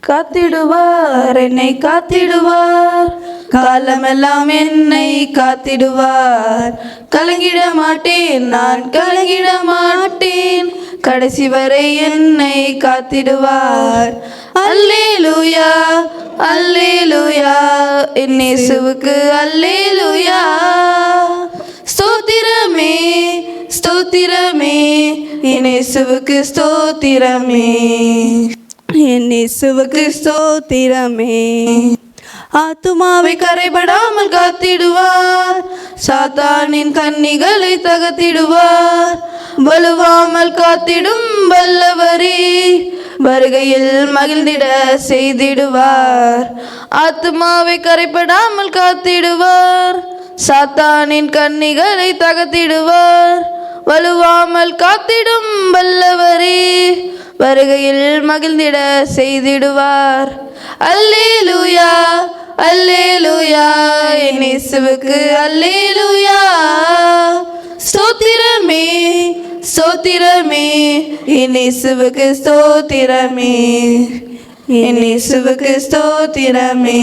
காத்திடுவார், என்னை காத்திடுவார், காலமெல்லாம் என்னை காத்திடுவார். கலங்கிட மாட்டேன், நான் கலங்கிட மாட்டேன், கடைசி வரை என்னை காத்திடுவார். அல்லேலூயா அல்லேலூயா, என் இயேசுவுக்கு அல்லேலூயா. ஸ்தோத்திரமே ஸ்தோத்திரமே, என் இயேசுவுக்கு ஸ்தோத்திரமே, என் இயேசுவுக்கு ஸ்தோத்திரமே. ஆத்துமாவை கரைபடாமல் காத்திடுவார், சாத்தானின் கன்னிகளை தகர்த்திடுவார். வலுவாமல் காத்திடும் வல்லவரே, வருகையில் மகிழ்ந்திட செய்திடுவார். ஆத்துமாவை கரைபடாமல் காத்திடுவார், சாத்தானின் கன்னிகளை தகர்த்திடுவார். வலுவாமல் காத்திடும் வல்லவரே, வருகையில் மகிழ்ந்திட செய்திடுவார். அல்லேலூயா அல்லேலூயா, என் இயேசுவுக்கு அல்லேலூயா. ஸ்தோத்திரமே ஸ்தோத்திரமே, என் இயேசுவுக்கு ஸ்தோத்திரமே, என் இயேசுவுக்கு ஸ்தோத்திரமே.